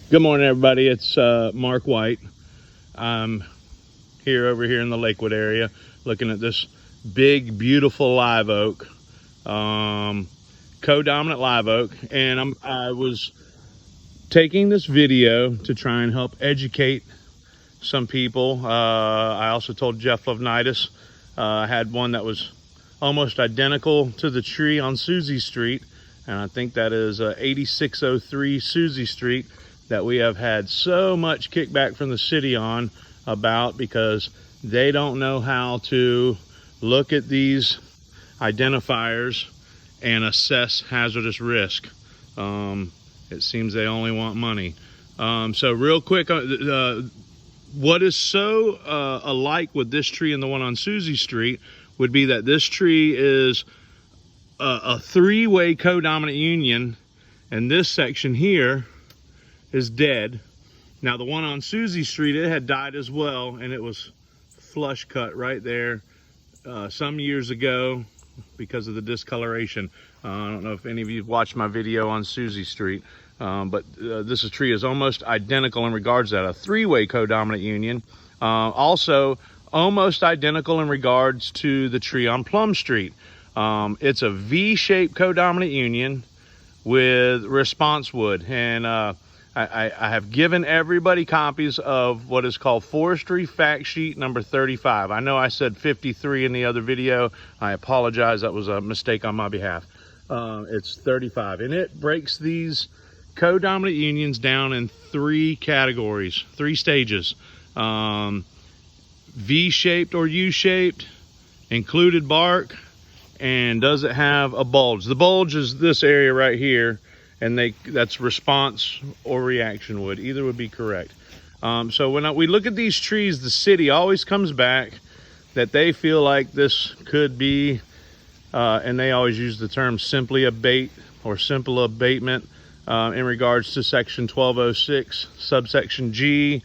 Good morning, everybody. It's Mark White. I'm over here in the Lakewood area looking at this big, beautiful live oak, Codominant live oak, and I was taking this video to try and help educate some people. I also told Jeff Lovenitis I had one that was almost identical to the tree on Susie Street, and I think that is 8603 Susie Street, that we have had so much kickback from the city on about, because they don't know how to look at these identifiers and assess hazardous risk. It seems they only want money. So real quick, what is so alike with this tree and the one on Susie Street would be that this tree is a three-way codominant union, and this section here is dead. Now the one on Susie Street, it had died as well, and it was flush cut right there some years ago because of the discoloration. I don't know if any of you watched my video on Susie Street, but this tree is almost identical in regards to that, a three-way codominant union. Also almost identical in regards to the tree on Plum Street. It's a V-shaped codominant union with response wood, and I have given everybody copies of what is called Forestry Fact Sheet number 35. I know I said 53 in the other video. I apologize, that was a mistake on my behalf. It's 35, and it breaks these codominant unions down in three categories, three stages. V-shaped or U-shaped, included bark, and does it have a bulge? The bulge is this area right here, and that's response or reaction wood. Either would be correct. So when we look at these trees, the city always comes back that they feel like this could be, and they always use the term simply abate or simple abatement in regards to section 1206, subsection G,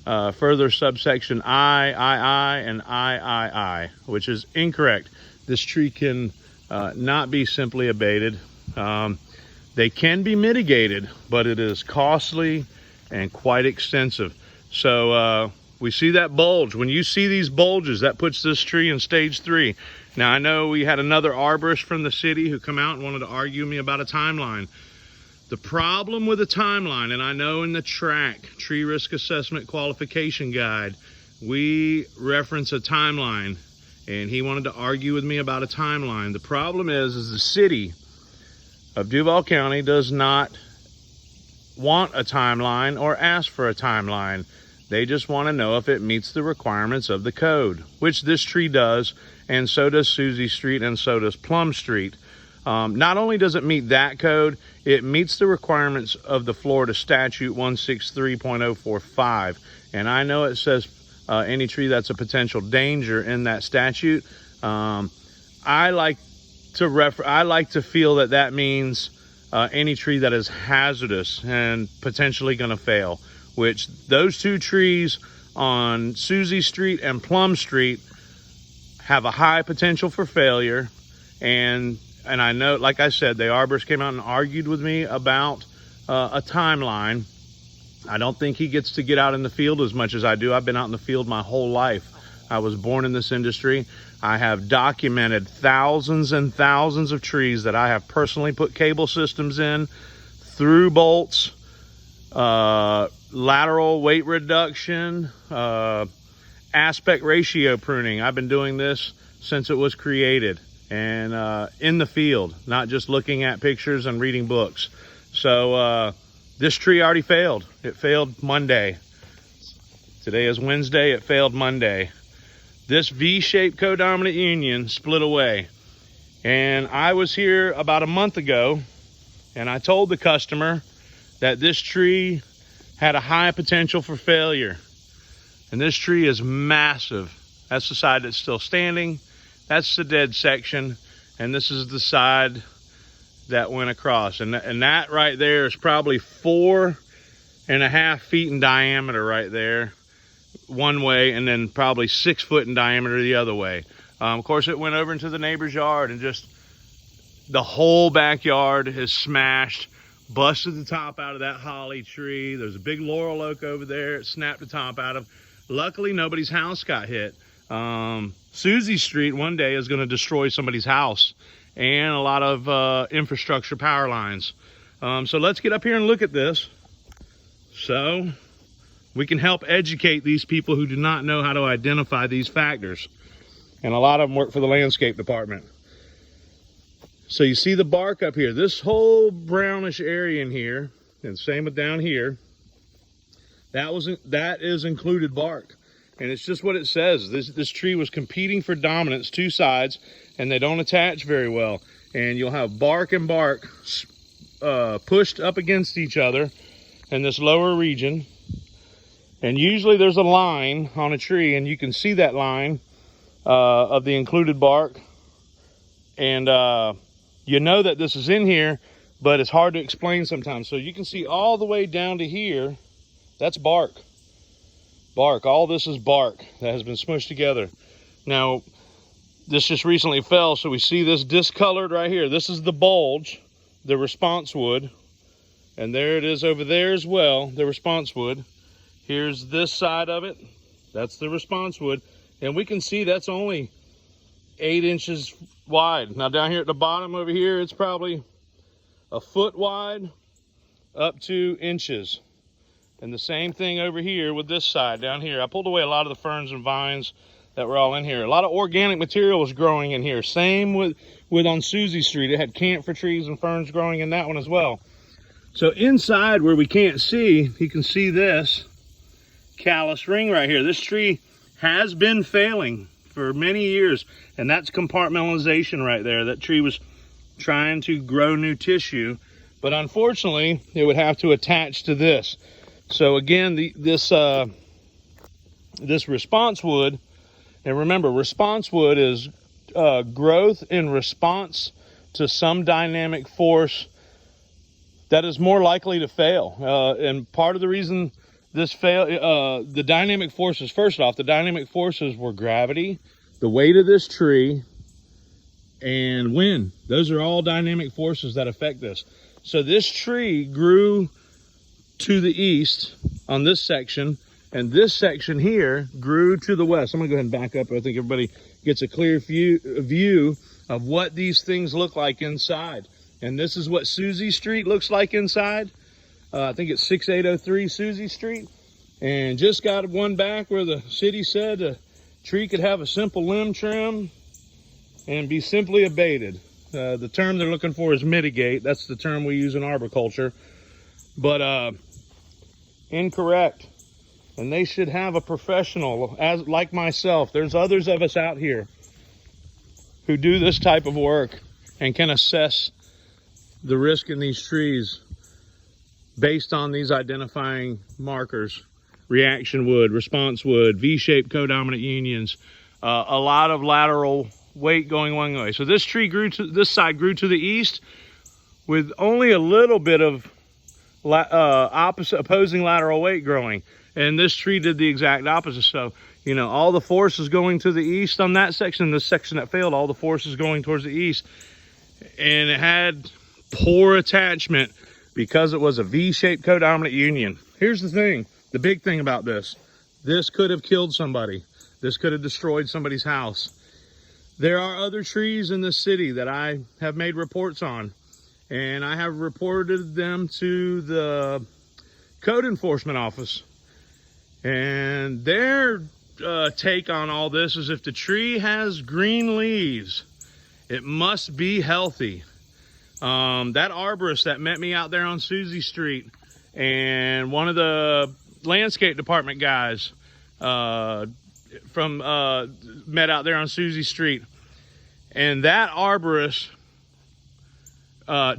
further subsection I, and III, which is incorrect. This tree can not be simply abated. They can be mitigated, but it is costly and quite extensive. So we see that bulge. When you see these bulges, that puts this tree in stage 3. Now, I know we had another arborist from the city who come out and wanted to argue me about a timeline. The problem with a timeline, and I know in the TRAC, Tree Risk Assessment Qualification Guide, we reference a timeline, and he wanted to argue with me about a timeline. The problem is the city of Duval County does not want a timeline or ask for a timeline. They just want to know if it meets the requirements of the code, which this tree does, and so does Susie Street, and so does Plum Street. Not only does it meet that code, it meets the requirements of the Florida statute 163.045. And I know it says any tree that's a potential danger in that statute. I like to feel that means any tree that is hazardous and potentially going to fail, which those two trees on Susie Street and Plum Street have a high potential for failure. And I know, like I said, the arborist came out and argued with me about a timeline. I don't think he gets to get out in the field as much as I do. I've been out in the field my whole life. I was born in this industry. I have documented thousands and thousands of trees that I have personally put cable systems in, through bolts, lateral weight reduction, aspect ratio pruning. I've been doing this since it was created, and in the field, not just looking at pictures and reading books. So this tree already failed. It failed Monday. Today is Wednesday. It failed Monday. This V-shaped codominant union split away. And I was here about a month ago, and I told the customer that this tree had a high potential for failure. And this tree is massive. That's the side that's still standing. That's the dead section. And this is the side that went across. And that right there is probably 4.5 feet in diameter right there, one way, and then probably 6 foot in diameter the other way. Of course, it went over into the neighbor's yard, and just the whole backyard is smashed. busted the top out of that holly tree. There's a big laurel oak over there. It snapped the top out of. Luckily, nobody's house got hit. Susie Street one day is going to destroy somebody's house and a lot of infrastructure power lines. So let's get up here and look at this so we can help educate these people who do not know how to identify these factors. And a lot of them work for the landscape department. So you see the bark up here, this whole brownish area in here, and same with down here, that is included bark. And it's just what it says. This tree was competing for dominance, two sides, and they don't attach very well. And you'll have bark and bark pushed up against each other in this lower region. And usually there's a line on a tree, and you can see that line of the included bark. And you know that this is in here, but it's hard to explain sometimes. So you can see all the way down to here, that's bark. Bark, all this is bark that has been smushed together. Now, this just recently fell, so we see this discolored right here. This is the bulge, the response wood. And there it is over there as well, the response wood. Here's this side of it. That's the response wood. And we can see that's only 8 inches wide. Now down here at the bottom over here, it's probably a foot wide up to inches. And the same thing over here with this side down here. I pulled away a lot of the ferns and vines that were all in here. A lot of organic material was growing in here. Same with on Susie Street. It had camphor trees and ferns growing in that one as well. So inside where we can't see, you can see this callus ring right here. This tree has been failing for many years, and that's compartmentalization right there. That tree was trying to grow new tissue, but unfortunately it would have to attach to this. So again, this response wood, and remember, response wood is growth in response to some dynamic force that is more likely to fail. And part of the reason this failed, the dynamic forces, first off, the dynamic forces were gravity, the weight of this tree, and wind. Those are all dynamic forces that affect this. So this tree grew to the east on this section, and this section here grew to the west. I'm gonna go ahead and back up. I think everybody gets a clear view of what these things look like inside. And this is what Susie Street looks like inside. I think it's 6803 Susie Street. And just got one back where the city said the tree could have a simple limb trim and be simply abated. The term they're looking for is mitigate. That's the term we use in arboriculture. But incorrect. And they should have a professional, as like myself. There's others of us out here who do this type of work and can assess the risk in these trees based on these identifying markers: reaction wood, response wood, V-shaped codominant unions, a lot of lateral weight going one way. So this tree grew to this side, grew to the east with only a little bit of opposing lateral weight growing, and this tree did the exact opposite. So, you know, all the force is going to the east on that section. This section that failed, all the force is going towards the east, and it had poor attachment because it was a V-shaped codominant union. Here's the thing, the big thing about this could have killed somebody. This could have destroyed somebody's house. There are other trees in this city that I have made reports on, and I have reported them to the code enforcement office. And their take on all this is, if the tree has green leaves, it must be healthy. That arborist that met me out there on Susie Street, and one of the landscape department guys met out there on Susie Street, and that arborist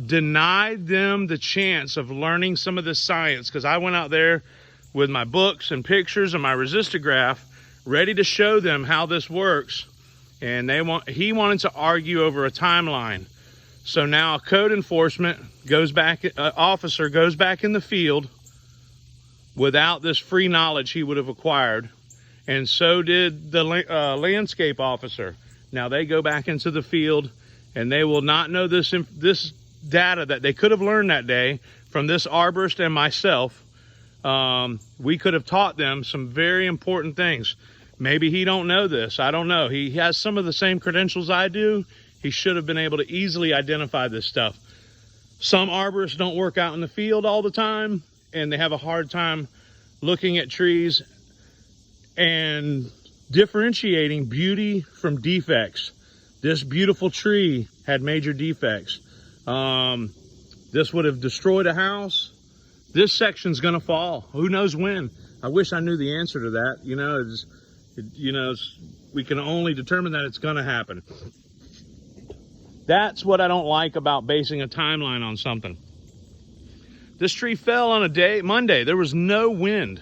denied them the chance of learning some of this science, because I went out there with my books and pictures and my resistograph ready to show them how this works, and he wanted to argue over a timeline. So now a code enforcement officer goes back in the field without this free knowledge he would have acquired, and so did the landscape officer. Now they go back into the field, and they will not know this data that they could have learned that day from this arborist and myself, we could have taught them some very important things. Maybe he don't know this, I don't know. He has some of the same credentials I do. He should have been able to easily identify this stuff. Some arborists don't work out in the field all the time, and they have a hard time looking at trees and differentiating beauty from defects. This beautiful tree had major defects. This would have destroyed a house. This section's gonna fall. Who knows when? I wish I knew the answer to that. You know, we can only determine that it's gonna happen. That's what I don't like about basing a timeline on something. This tree fell on a day, Monday. There was no wind.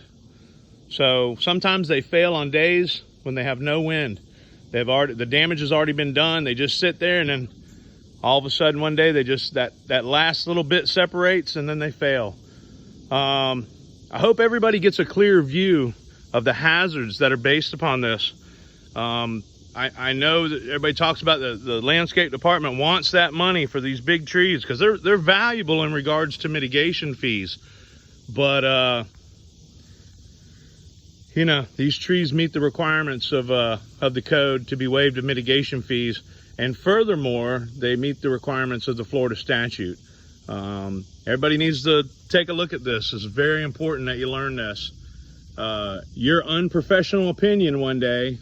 So sometimes they fail on days when they have no wind. The damage has already been done. They just sit there, and then all of a sudden one day they just, that last little bit separates, and then they fail. I hope everybody gets a clear view of the hazards that are based upon this. I know that everybody talks about the landscape department wants that money for these big trees because they're valuable in regards to mitigation fees. But you know, these trees meet the requirements of the code to be waived of mitigation fees, and furthermore, they meet the requirements of the Florida statute. Everybody needs to take a look at this. It's very important that you learn this. Your unprofessional opinion one day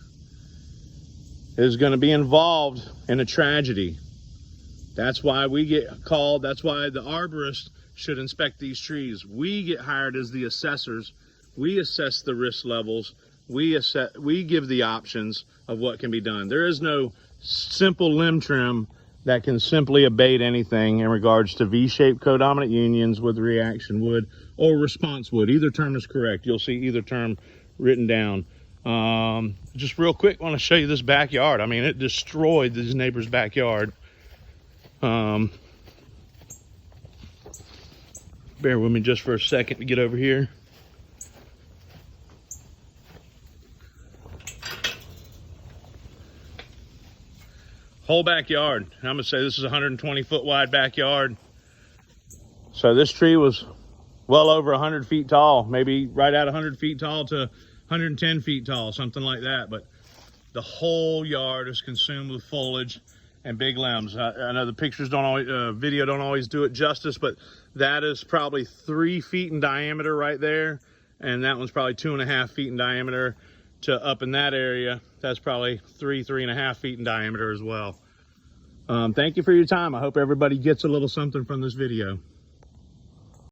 is going to be involved in a tragedy. That's why we get called. That's why the arborist should inspect these trees. We get hired as the assessors. We assess the risk levels. We give the options of what can be done. There is no simple limb trim that can simply abate anything in regards to V-shaped codominant unions with reaction wood or response wood. Either term is correct. You'll see either term written down. Just real quick, I want to show you this backyard. I mean, it destroyed this neighbor's backyard. Bear with me just for a second to get over here. Whole backyard. I'm gonna say this is a 120-foot wide backyard. So this tree was well over 100 feet tall, maybe right at 100 feet tall to 110 feet tall, something like that. But the whole yard is consumed with foliage and big limbs. I know the pictures don't always, video don't always do it justice, but that is probably 3 feet in diameter right there, and that one's probably 2.5 feet in diameter. To up in that area, that's probably 3.5 feet in diameter as well. Thank you for your time. I hope everybody gets a little something from this video.